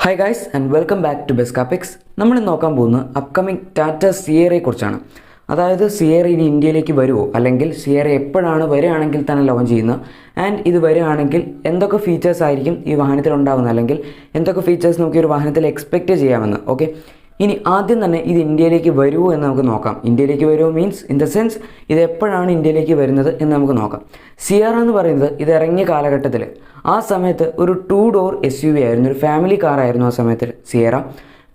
Hi guys and welcome back to Bescapics. നമ്മൾ ഇന്ന് നോക്കാൻ പോകുന്നത് അപ്കമിംഗ് ടാറ്റ സിയറയെ കുറിച്ചാണ്. അതായത് സിയറ ഇനി ഇന്ത്യയിലേക്ക് വരുമോ, അല്ലെങ്കിൽ സിയറ എപ്പോഴാണ് വരികയാണെങ്കിൽ തന്നെ ലോഞ്ച് ചെയ്യുന്നത്, ആൻഡ് ഇത് വരികയാണെങ്കിൽ എന്തൊക്കെ ഫീച്ചേഴ്സ് ആയിരിക്കും ഈ വാഹനത്തിൽ ഉണ്ടാകുന്നത്, അല്ലെങ്കിൽ എന്തൊക്കെ ഫീച്ചേഴ്സ് നമുക്ക് ഈ ഒരു വാഹനത്തിൽ എക്സ്പെക്റ്റ് ചെയ്യാമെന്ന്. ഓക്കെ, ഇനി ആദ്യം തന്നെ ഇത് ഇന്ത്യയിലേക്ക് വരുമോ എന്ന് നമുക്ക് നോക്കാം. ഇന്ത്യയിലേക്ക് വരുമോ മീൻസ് ഇൻ ദ സെൻസ് ഇത് എപ്പോഴാണ് ഇന്ത്യയിലേക്ക് വരുന്നത് എന്ന് നമുക്ക് നോക്കാം. സിയറ എന്ന് പറയുന്നത് ഇത് ഇറങ്ങിയ കാലഘട്ടത്തിൽ ആ സമയത്ത് ഒരു 2 ഡോർ SUV ആയിരുന്നു, ഒരു ഫാമിലി കാറായിരുന്നു ആ സമയത്ത് സിയറ.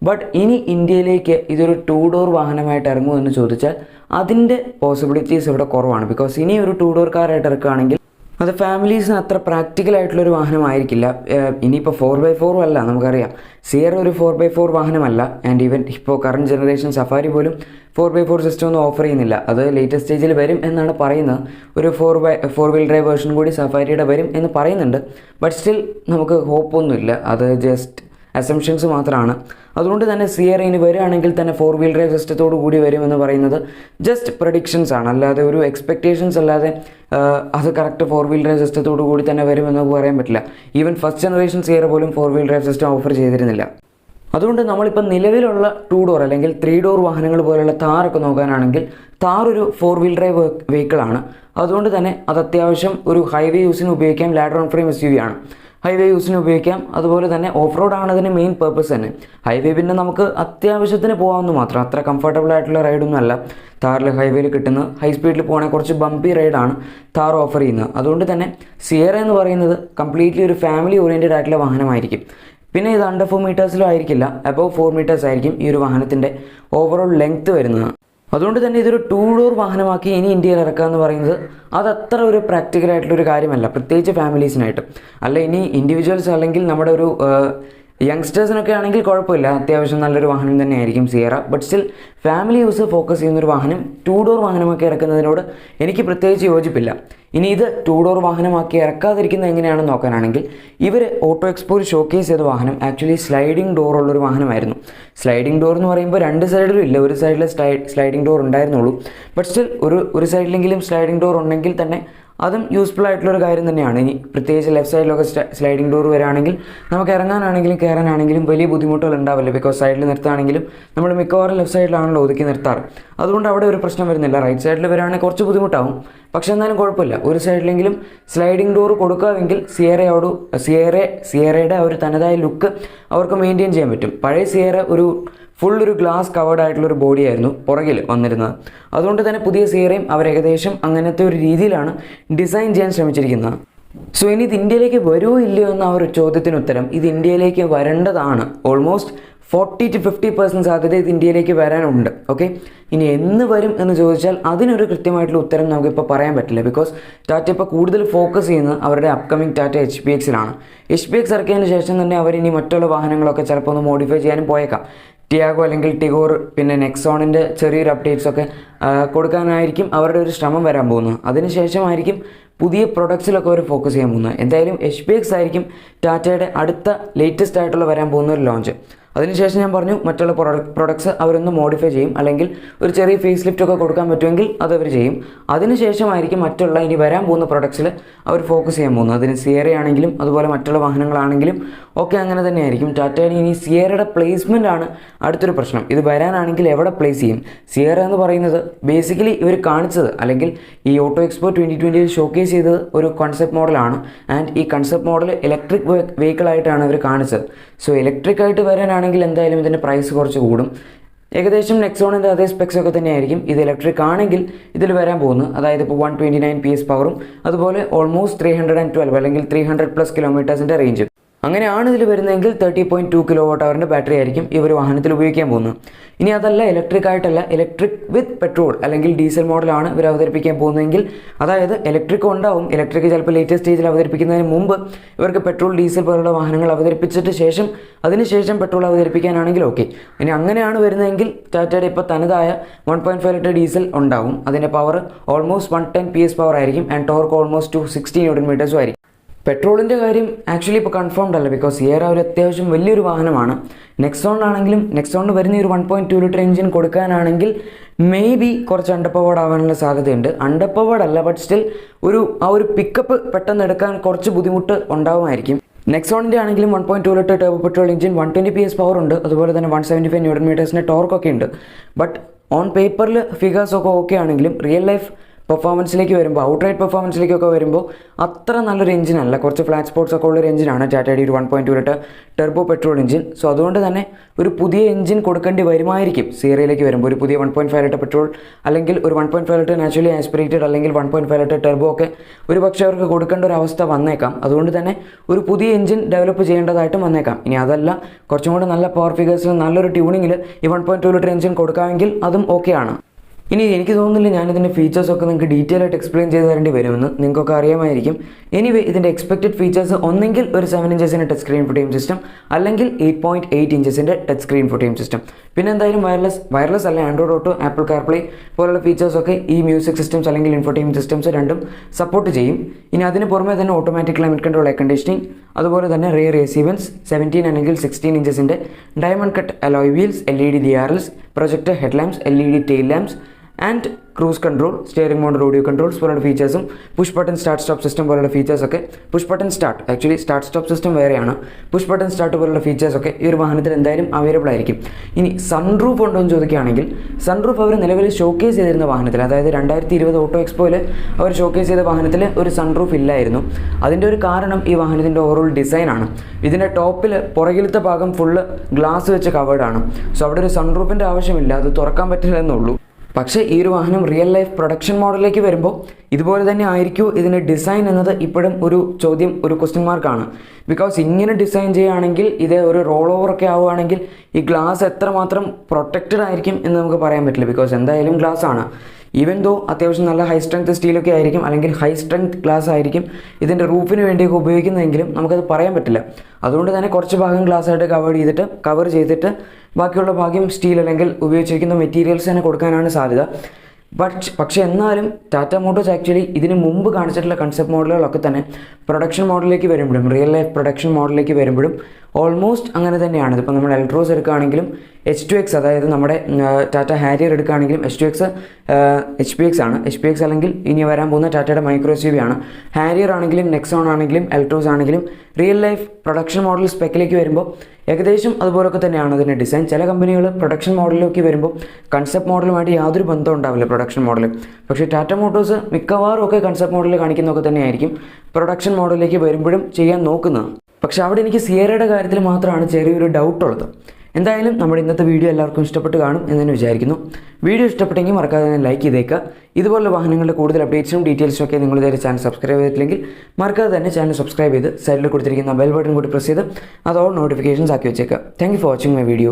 ബട്ട് ഇനി ഇന്ത്യയിലേക്ക് ഇതൊരു 2 ഡോർ വാഹനമായിട്ട് ഇറങ്ങുമോ എന്ന് ചോദിച്ചാൽ അതിൻ്റെ പോസിബിലിറ്റീസ് ഇവിടെ കുറവാണ്. ബിക്കോസ് ഇനി ഒരു 2 ഡോർ കാറായിട്ട് ഇറക്കുകയാണെങ്കിൽ അത് ഫാമിലീസിന് അത്ര പ്രാക്ടിക്കൽ ആയിട്ടുള്ളൊരു വാഹനമായിരിക്കില്ല. ഇനിയിപ്പോൾ 4x4 അല്ല, നമുക്കറിയാം സിയറ ഒരു 4x4 വാഹനമല്ല. ആൻഡ് ഈവൻ ഇപ്പോൾ കറണ്ട് ജനറേഷൻ സഫാരി പോലും 4x4 സിസ്റ്റം ഒന്നും ഓഫർ ചെയ്യുന്നില്ല. അത് ലേറ്റസ്റ്റ് സ്റ്റേജിൽ വരും എന്നാണ് പറയുന്നത്. ഒരു 4 വീൽ ഡ്രൈവ് വേർഷൻ കൂടി സഫാരിയുടെ വരും എന്ന് പറയുന്നുണ്ട്. ബട്ട് സ്റ്റിൽ നമുക്ക് ഹോപ്പൊന്നുമില്ല, അത് ജസ്റ്റ് അസംഷൻസ് മാത്രമാണ്. അതുകൊണ്ട് തന്നെ സിയറ ഇനി വരികയാണെങ്കിൽ തന്നെ 4 വീൽ ഡ്രൈവ് സിസ്റ്റത്തോടു കൂടി വരുമെന്ന് പറയുന്നത് ജസ്റ്റ് പ്രഡിക്ഷൻസ് ആണ്, അല്ലാതെ ഒരു എക്സ്പെക്റ്റേഷൻസ് അല്ലാതെ അത് കറക്റ്റ് 4 വീൽ ഡ്രൈവ് സിസ്റ്റത്തോടു കൂടി തന്നെ വരുമെന്ന് പറയാൻ പറ്റില്ല. ഈവൻ ഫസ്റ്റ് ജനറേഷൻ സിയറ പോലും 4 വീൽ ഡ്രൈവ് സിസ്റ്റം ഓഫർ ചെയ്തിരുന്നില്ല. അതുകൊണ്ട് നമ്മളിപ്പോൾ നിലവിലുള്ള 2 ഡോർ അല്ലെങ്കിൽ 3 ഡോർ വാഹനങ്ങൾ പോലുള്ള താറൊക്കെ നോക്കാനാണെങ്കിൽ താർ ഒരു 4 വീൽ ഡ്രൈവ് വെഹിക്കിളാണ്. അതുകൊണ്ട് തന്നെ അത് അത്യാവശ്യം ഒരു ഹൈവേ യൂസിന് ഉപയോഗിക്കാം. ലാഡർ ഓൺ ഫ്രെയിം SUV ആണ്, ഹൈവേ യൂസിന് ഉപയോഗിക്കാം. അതുപോലെ തന്നെ ഓഫ് റോഡ് ആണ് അതിൻ്റെ മെയിൻ പർപ്പസ് തന്നെ. ഹൈവേ പിന്നെ നമുക്ക് അത്യാവശ്യത്തിന് പോകാമെന്ന് മാത്രം, അത്ര കംഫർട്ടബിൾ ആയിട്ടുള്ള റൈഡൊന്നും അല്ല താറിൽ ഹൈവേയിൽ കിട്ടുന്നത്. ഹൈ സ്പീഡിൽ പോകണമെങ്കിൽ കുറച്ച് ബമ്പി റൈഡാണ് താർ ഓഫർ ചെയ്യുന്നത്. അതുകൊണ്ട് തന്നെ സിയറ എന്ന് പറയുന്നത് കംപ്ലീറ്റ്ലി ഒരു ഫാമിലി ഓറിയൻറ്റഡ് ആയിട്ടുള്ള വാഹനമായിരിക്കും. പിന്നെ ഇത് അണ്ടർ 4 മീറ്റേഴ്സിലും ആയിരിക്കില്ല, അബവ് 4 മീറ്റേഴ്സ് ആയിരിക്കും ഈ ഒരു വാഹനത്തിൻ്റെ ഓവറോൾ ലെങ്ത്ത് വരുന്നത്. അതുകൊണ്ട് തന്നെ ഇതൊരു 2 ഡോർ വാഹനമാക്കി ഇനി ഇന്ത്യയിൽ ഇറക്കുക എന്ന് പറയുന്നത് അതത്ര ഒരു പ്രാക്ടിക്കലായിട്ടുള്ളൊരു കാര്യമല്ല, പ്രത്യേകിച്ച് ഫാമിലീസിനായിട്ട്. അല്ല ഇനി ഇൻഡിവിജ്വൽസ് അല്ലെങ്കിൽ നമ്മുടെ ഒരു യങ്സ്റ്റേഴ്സിനൊക്കെ ആണെങ്കിൽ കുഴപ്പമില്ല, അത്യാവശ്യം നല്ലൊരു വാഹനം തന്നെയായിരിക്കും Sierra. But still family use focus ചെയ്യുന്നൊരു വാഹനം 2 ഡോർ വാഹനമാക്കി ഇറക്കുന്നതിനോട് എനിക്ക് പ്രത്യേകിച്ച് യോജിപ്പില്ല. ഇനി ഇത് 2 ഡോർ വാഹനമാക്കി ഇറക്കാതിരിക്കുന്നത് എങ്ങനെയാണെന്ന് നോക്കാനാണെങ്കിൽ ഇവർ ഓട്ടോ എക്സ്പോയിൽ ഷോക്കേസ് ചെയ്ത വാഹനം ആക്ച്വലി സ്ലൈഡിംഗ് ഡോർ ഉള്ളൊരു വാഹനമായിരുന്നു. സ്ലൈഡിംഗ് ഡോർ എന്ന് പറയുമ്പോൾ 2 സൈഡിലും ഇല്ല, ഒരു സൈഡിൽ സ്ലൈഡിംഗ് ഡോർ ഉണ്ടായിരുന്നുള്ളൂ. ബട്ട് സ്റ്റിൽ ഒരു സൈഡിലെങ്കിലും സ്ലൈഡിംഗ് ഡോർ ഉണ്ടെങ്കിൽ തന്നെ അതും യൂസ്ഫുൾ ആയിട്ടുള്ളൊരു കാര്യം തന്നെയാണ്. ഇനി പ്രത്യേകിച്ച് ലെഫ്റ്റ് സൈഡിലൊക്കെ സ്ലൈഡിംഗ് ഡോർ വരികയാണെങ്കിൽ നമുക്ക് ഇറങ്ങാനാണെങ്കിലും കയറാനാണെങ്കിലും വലിയ ബുദ്ധിമുട്ടുകൾ ഉണ്ടാവില്ല. ബിക്കോസ് സൈഡിൽ നിർത്തുകയാണെങ്കിലും നമ്മൾ മിക്കവാറും ലെഫ്റ്റ് സൈഡിലാണല്ലോ ഒതുക്കി നിർത്താറ്. അതുകൊണ്ട് അവിടെ ഒരു പ്രശ്നം വരുന്നില്ല. റൈറ്റ് സൈഡിൽ വരികയാണെങ്കിൽ കുറച്ച് ബുദ്ധിമുട്ടാവും, പക്ഷേ എന്നാലും കുഴപ്പമില്ല. ഒരു സൈഡിലെങ്കിലും സ്ലൈഡിംഗ് ഡോർ കൊടുക്കാമെങ്കിൽ സിയറയുടെ ഒരു തനതായ ലുക്ക് അവർക്ക് മെയിൻറ്റെയിൻ ചെയ്യാൻ പറ്റും. പഴയ സിയറ ഒരു ഫുൾ ഒരു ഗ്ലാസ് കവേർഡ് ആയിട്ടുള്ളൊരു ബോഡിയായിരുന്നു പുറകിൽ വന്നിരുന്നത്. അതുകൊണ്ട് തന്നെ പുതിയ സിയറയും അവർ ഏകദേശം അങ്ങനത്തെ ഒരു രീതിയിലാണ് ഡിസൈൻ ചെയ്യാൻ ശ്രമിച്ചിരിക്കുന്നത്. സോ ഇനി ഇത് ഇന്ത്യയിലേക്ക് വരുമോ ഇല്ലയോ എന്ന ആ ഒരു ചോദ്യത്തിന് ഉത്തരം ഇത് ഇന്ത്യയിലേക്ക് വരേണ്ടതാണ്. ഓൾമോസ്റ്റ് 40 to 50% സാധ്യത ഇത് ഇന്ത്യയിലേക്ക് വരാനുണ്ട്. ഓക്കെ, ഇനി എന്ന് വരും എന്ന് ചോദിച്ചാൽ അതിനൊരു കൃത്യമായിട്ടുള്ള ഉത്തരം നമുക്കിപ്പോൾ പറയാൻ പറ്റില്ല. ബിക്കോസ് ടാറ്റ ഇപ്പോൾ കൂടുതൽ ഫോക്കസ് ചെയ്യുന്നത് അവരുടെ അപ്കമിങ് ടാറ്റ HPXലാണ്. HPX ഇറക്കിയതിന് ശേഷം തന്നെ അവരിനി മറ്റുള്ള വാഹനങ്ങളൊക്കെ ചിലപ്പോൾ ഒന്ന് മോഡിഫൈ ചെയ്യാനും പോയേക്കാം. ടിയാഗോ അല്ലെങ്കിൽ ടിഗോർ പിന്നെ നെക്സോണിൻ്റെ ചെറിയൊരു അപ്ഡേറ്റ്സൊക്കെ കൊടുക്കാനായിരിക്കും അവരുടെ ഒരു ശ്രമം വരാൻ പോകുന്നത്. അതിനുശേഷമായിരിക്കും പുതിയ പ്രൊഡക്ട്സിലൊക്കെ അവർ ഫോക്കസ് ചെയ്യാൻ പോകുന്നത്. എന്തായാലും HPX ആയിരിക്കും ടാറ്റയുടെ അടുത്ത ലേറ്റസ്റ്റ് ആയിട്ടുള്ള വരാൻ പോകുന്ന ഒരു ലോഞ്ച്. അതിനുശേഷം ഞാൻ പറഞ്ഞു മറ്റുള്ള പ്രൊഡക്ട്സ് അവരൊന്ന് മോഡിഫൈ ചെയ്യും, അല്ലെങ്കിൽ ഒരു ചെറിയ ഫേസ് ലിഫ്റ്റ് ഒക്കെ കൊടുക്കാൻ പറ്റുമെങ്കിൽ അത് അവർ ചെയ്യും. അതിനുശേഷമായിരിക്കും മറ്റുള്ള ഇനി വരാൻ പോകുന്ന പ്രൊഡക്ട്സിൽ അവർ ഫോക്കസ് ചെയ്യാൻ പോകുന്നത്. അതിന് സിയറ ആണെങ്കിലും അതുപോലെ മറ്റുള്ള വാഹനങ്ങളാണെങ്കിലും ഒക്കെ അങ്ങനെ തന്നെയായിരിക്കും. ടാറ്റയുടെ ഇനി സിയറയുടെ പ്ലേസ്മെൻ്റ് ആണ് അടുത്തൊരു പ്രശ്നം. ഇത് വരാനാണെങ്കിൽ എവിടെ പ്ലേസ് ചെയ്യും? സിയറ എന്ന് പറയുന്നത് ബേസിക്കലി ഇവർ കാണിച്ചത് അല്ലെങ്കിൽ ഈ ഓട്ടോ എക്സ്പോ 2020 ഷോക്കേസ് ചെയ്തത് ഒരു കൺസെപ്റ്റ് മോഡലാണ്. ആൻഡ് ഈ കൺസെപ്റ്റ് മോഡൽ ഇലക്ട്രിക് വെഹിക്കിളായിട്ടാണ് ഇവർ കാണിച്ചത്. സോ ഇലക്ട്രിക് ആയിട്ട് വരാനാണെങ്കിൽ എന്തായാലും ഇതിൻ്റെ പ്രൈസ് കുറച്ച് കൂടും. ഏകദേശം നെക്സോണിൻ്റെ അതേ സ്പെക്സ് ഒക്കെ തന്നെയായിരിക്കും ഇത് ഇലക്ട്രിക് ആണെങ്കിൽ ഇതിൽ വരാൻ പോകുന്നത്. അതായത് ഇപ്പോൾ 129 PS പവറും അതുപോലെ ഓൾമോസ്റ്റ് 312 അല്ലെങ്കിൽ 300+ കിലോമീറ്റേഴ്സിൻ്റെ റേഞ്ച്. അങ്ങനെയാണ് ഇതിൽ വരുന്നതെങ്കിൽ 30.2 kWh ബാറ്ററി ആയിരിക്കും ഈ ഒരു വാഹനത്തിൽ ഉപയോഗിക്കാൻ പോകുന്നത്. ഇനി അതല്ല, ഇലക്ട്രിക് ആയിട്ടല്ല, ഇലക്ട്രിക് വിത്ത് പെട്രോൾ അല്ലെങ്കിൽ ഡീസൽ മോഡലാണ് ഇവർ അവതരിപ്പിക്കാൻ പോകുന്നതെങ്കിൽ, അതായത് ഇലക്ട്രിക് ഉണ്ടാവും. ഇലക്ട്രിക് ചിലപ്പോൾ ലേറ്റസ്റ്റ് സ്റ്റേജിൽ അവതരിപ്പിക്കുന്നതിന് മുമ്പ് ഇവർക്ക് പെട്രോൾ ഡീസൽ പോലുള്ള വാഹനങ്ങൾ അവതരിപ്പിച്ചിട്ട് അതിനുശേഷം പെട്രോൾ അവതരിപ്പിക്കാനാണെങ്കിൽ ഓക്കെ. ഇനി അങ്ങനെയാണ് വരുന്നതെങ്കിൽ ടാറ്റയുടെ ഇപ്പോൾ തനതായ 1.5 ലിറ്റർ ഡീസൽ ഉണ്ടാവും. അതിൻ്റെ പവർ ഓൾമോസ്റ്റ് 110 PS പവർ ആയിരിക്കും. ആൻഡ് ടോർക്ക് ഓൾമോസ്റ്റ് 260 Nm ആയിരിക്കും. പെട്രോളിൻ്റെ കാര്യം ആക്ച്വലി ഇപ്പോൾ കൺഫേംഡ് അല്ല, ബിക്കോസ് സിയറ ഒരു അത്യാവശ്യം വലിയൊരു വാഹനമാണ്. നെക്സോണിനാണെങ്കിലും നെക്സോണിന് വരുന്ന ഒരു 1.2 ലിറ്റർ എഞ്ചിൻ കൊടുക്കാനാണെങ്കിൽ മേ ബി കുറച്ച് അണ്ടർ പവേർഡ് ആവാനുള്ള സാധ്യതയുണ്ട്. അണ്ടർ പവേർഡ് അല്ല, ബട്ട് സ്റ്റിൽ ആ ഒരു പിക്കപ്പ് പെട്ടെന്ന് എടുക്കാൻ കുറച്ച് ബുദ്ധിമുട്ട് ഉണ്ടാവുമായിരിക്കും. നെക്സോണിൻ്റെ ആണെങ്കിലും 1.2 litre turbo petrol engine 120 PS power ഉണ്ട്, അതുപോലെ തന്നെ 175 ന്യൂട്ടൺ മീറ്റേഴ്സിൻ്റെ ടോർക്കൊക്കെ ഉണ്ട്. ബട്ട് ഓൺ പേപ്പറിൽ ഫിഗേഴ്സൊക്കെ ഓക്കെ ആണെങ്കിലും റിയൽ ലൈഫ് പെർഫോമൻസിലേക്ക് വരുമ്പോൾ, ഔട്ട്റൈറ്റ് പെർഫോമൻസിലേക്കൊക്കെ വരുമ്പോൾ അത്ര നല്ലൊരു എഞ്ചിനല്ല. കുറച്ച് ഫ്ലാറ്റ് സ്പോട്ട്സ് ഒക്കെ ഉള്ളൊരു എഞ്ചിനാണ് ടാറ്റയുടെ ഒരു 1.2 litre turbo petrol engine. So അതുകൊണ്ട് തന്നെ ഒരു പുതിയ എഞ്ചിൻ കൊടുക്കേണ്ടി വരുമായിരിക്കും സിയറയിലേക്ക് വരുമ്പോൾ. ഒരു പുതിയ 1.5 ലിറ്റർ പെട്രോൾ അല്ലെങ്കിൽ ഒരു 1.5 ലിറ്റർ നാച്ചുറലി ആസ്പിറേറ്റഡ് അല്ലെങ്കിൽ 1.5 ലിറ്റർ ടർബോ ഒക്കെ ഒരു പക്ഷേ അവർക്ക് കൊടുക്കേണ്ട ഒരു അവസ്ഥ വന്നേക്കാം. അതുകൊണ്ട് തന്നെ ഒരു പുതിയ എഞ്ചിൻ ഡെവലപ്പ് ചെയ്യേണ്ടതായിട്ടും വന്നേക്കാം. ഇനി അതല്ല, കുറച്ചും കൂടെ നല്ല പവർ ഫിഗേഴ്സിൽ നല്ലൊരു ട്യൂണിങ്ങിൽ ഈ 1.2 ലിറ്റർ എഞ്ചിൻ കൊടുക്കാമെങ്കിൽ അതും ഓക്കെയാണ്. ഇനി എനിക്ക് തോന്നുന്നില്ല ഞാനിതിൻ്റെ ഫീച്ചേഴ്സൊക്കെ നിങ്ങൾക്ക് ഡീറ്റെയിൽ ആയിട്ട് എക്സ്പ്ലെയിൻ ചെയ്ത് തരേണ്ടി വരുമെന്ന്. നിങ്ങൾക്കൊക്കെ അറിയാമായിരിക്കും. എനിവേ ഇതിൻ്റെ എക്സ്പെക്റ്റഡ് ഫീച്ചേഴ്സ് ഒന്നെങ്കിൽ ഒരു 7 ഇഞ്ചസിൻ്റെ ടച്ച് സ്ക്രീൻ ഫുട്ടേജ് സിസ്റ്റം, അല്ലെങ്കിൽ 8.8 ഇഞ്ചസിൻ്റെ ടച്ച് സ്ക്രീൻ ഫുട്ടേജ് സിസ്റ്റം. പിന്നെ എന്തായാലും വയർലെസ് അല്ല, ആൻഡ്രോയിഡ് ഓട്ടോ, ആപ്പിൾ കാർപ്ലേ പോലുള്ള ഫീച്ചേഴ്സൊക്കെ ഈ മ്യൂസിക് സിസ്റ്റംസ് അല്ലെങ്കിൽ ഇൻഫോർടൈൻമെൻറ്റ് സിസ്റ്റംസ് രണ്ടും സപ്പോർട്ട് ചെയ്യും. ഇനി അതിന് പുറമെ തന്നെ automatic climate control, air conditioning, അതുപോലെ തന്നെ റിയർ AC വെൻറ്റ്സ്, 17 അല്ലെങ്കിൽ 16 ഇഞ്ചസിൻ്റെ diamond cut alloy wheels, LED DRLs, projector headlamps, LED tail lamps and cruise control, steering mode, audio controls പോലുള്ള ഫീച്ചേഴ്സും, push button start stop system പോലുള്ള ഫീച്ചേഴ്സൊക്കെ, push button start, actually start stop system വേറെയാണ്, push button start പോലുള്ള ഫീച്ചേഴ്സൊക്കെ ഈ ഒരു വാഹനത്തിൽ എന്തായാലും അവൈലബിൾ ആയിരിക്കും. ഇനി സൺറൂഫ് ഉണ്ടോ എന്ന് ചോദിക്കുകയാണെങ്കിൽ, സൺറൂഫ് അവർ നിലവിൽ ഷോക്കേസ് ചെയ്തിരുന്ന വാഹനത്തിൽ, അതായത് 2020 ഓട്ടോ എക്സ്പോയിൽ അവർ ഷോക്കേസ് ചെയ്ത വാഹനത്തിൽ ഒരു സൺറൂഫ് ഇല്ലായിരുന്നു. അതിൻ്റെ ഒരു കാരണം ഈ വാഹനത്തിൻ്റെ ഓവറോൾ ഡിസൈനാണ്. ഇതിൻ്റെ ടോപ്പിൽ പുറകിലത്തെ ഭാഗം ഫുള്ള് ഗ്ലാസ് വെച്ച് കവേർഡാണ്. സോ അവിടെ ഒരു സൺറൂഫിൻ്റെ ആവശ്യമില്ല, അത് തുറക്കാൻ പറ്റില്ല എന്നുള്ളൂ. പക്ഷേ ഈ ഒരു വാഹനം റിയൽ ലൈഫ് പ്രൊഡക്ഷൻ മോഡലിലേക്ക് വരുമ്പോൾ ഇതുപോലെ തന്നെ ആയിരിക്കുമോ ഇതിൻ്റെ ഡിസൈൻ എന്നത് ഇപ്പോഴും ഒരു ചോദ്യം, ഒരു ക്വസ്റ്റ്യൻ മാർക്കാണ്. ബിക്കോസ് ഇങ്ങനെ ഡിസൈൻ ചെയ്യുകയാണെങ്കിൽ, ഇത് ഒരു റോൾ ഓവറൊക്കെ ആവുകയാണെങ്കിൽ ഈ ഗ്ലാസ് എത്രമാത്രം പ്രൊട്ടക്റ്റഡ് ആയിരിക്കും എന്ന് നമുക്ക് പറയാൻ പറ്റില്ല. ബിക്കോസ് എന്തായാലും ഗ്ലാസ് ആണ്. ഈവൻ ദോ അത്യാവശ്യം നല്ല ഹൈ സ്ട്രെങ്ത് സ്റ്റീലൊക്കെ ആയിരിക്കും, അല്ലെങ്കിൽ ഹൈ സ്ട്രെങ്ത് ഗ്ലാസ് ആയിരിക്കും ഇതിൻ്റെ റൂഫിന് വേണ്ടിയൊക്കെ ഉപയോഗിക്കുന്നതെങ്കിലും നമുക്കത് പറയാൻ പറ്റില്ല. അതുകൊണ്ട് തന്നെ കുറച്ച് ഭാഗം ഗ്ലാസ്സായിട്ട് കവർ ചെയ്തിട്ട് ബാക്കിയുള്ള ഭാഗം സ്റ്റീൽ അല്ലെങ്കിൽ ഉപയോഗിച്ചിരിക്കുന്ന മെറ്റീരിയൽസ് തന്നെ കൊടുക്കാനാണ് സാധ്യത. പക്ഷേ എന്നാലും ടാറ്റ മോട്ടോഴ്സ് ആക്ച്വലി ഇതിന് മുമ്പ് കാണിച്ചിട്ടുള്ള കൺസെപ്റ്റ് മോഡലുകളൊക്കെ തന്നെ പ്രൊഡക്ഷൻ മോഡലിലേക്ക് വരുമ്പോഴും, റിയൽ ലൈഫ് പ്രൊഡക്ഷൻ മോഡലിലേക്ക് വരുമ്പോഴും ഓൾമോസ്റ്റ് അങ്ങനെ തന്നെയാണ്. ഇതിപ്പോൾ നമ്മൾ എൽട്രോസ് എടുക്കുകയാണെങ്കിലും H2X, അതായത് നമ്മുടെ ടാറ്റ ഹാരിയർ എടുക്കുകയാണെങ്കിലും H2X HPX ആണ്. HPX അല്ലെങ്കിൽ ഇനി വരാൻ പോകുന്ന ടാറ്റയുടെ മൈക്രോ SUV ആണ്. ഹാരിയർ ആണെങ്കിലും നെക്സോൺ ആണെങ്കിലും എൽട്രോസ് ആണെങ്കിലും റിയൽ ലൈഫ് പ്രൊഡക്ഷൻ മോഡൽ സ്പെക്കിലേക്ക് വരുമ്പോൾ ഏകദേശം അതുപോലൊക്കെ തന്നെയാണ് അതിൻ്റെ ഡിസൈൻ. ചില കമ്പനികൾ പ്രൊഡക്ഷൻ മോഡലിലേക്ക് വരുമ്പോൾ കൺസെപ്റ്റ് മോഡലുമായിട്ട് യാതൊരു ബന്ധം ഉണ്ടാവില്ല പ്രൊഡക്ഷൻ മോഡൽ. പക്ഷേ ടാറ്റ മോട്ടോഴ്സ് മിക്കവാറും ഒക്കെ കൺസെപ്റ്റ് മോഡൽ കാണിക്കുന്നതൊക്കെ തന്നെയായിരിക്കും പ്രൊഡക്ഷൻ മോഡലിലേക്ക് വരുമ്പോഴും ചെയ്യാൻ നോക്കുന്നത്. പക്ഷേ അവിടെ എനിക്ക് സിയറയുടെ കാര്യത്തിൽ മാത്രമാണ് ചെറിയൊരു ഡൗട്ടുള്ളത്. എന്തായാലും നമ്മുടെ ഇന്നത്തെ വീഡിയോ എല്ലാവർക്കും ഇഷ്ടപ്പെട്ട് കാണും എന്ന് തന്നെ വിചാരിക്കുന്നു. വീഡിയോ ഇഷ്ടപ്പെട്ടെങ്കിൽ മറക്കാതെ തന്നെ ലൈക്ക് ചെയ്തേക്കുക. ഇതുപോലുള്ള വാഹനങ്ങളുടെ കൂടുതൽ അപ്ഡേറ്റ്സും ഡീറ്റെയിൽസും ഒക്കെ നിങ്ങൾ ഇതുവരെ ചാനൽ സബ്സ്ക്രൈബ് ചെയ്തിട്ടില്ലെങ്കിൽ മറക്കാതെ തന്നെ ചാനൽ സബ്സ്ക്രൈബ് ചെയ്ത് സൈഡിൽ കൊടുത്തിരിക്കുന്ന ബെൽ ബട്ടൺ കൂടി പ്രസ് ചെയ്ത് അത് ഓൾ നോട്ടിഫിക്കേഷൻസ് ആക്കി വെച്ചേക്കുക. Thank you for watching my video.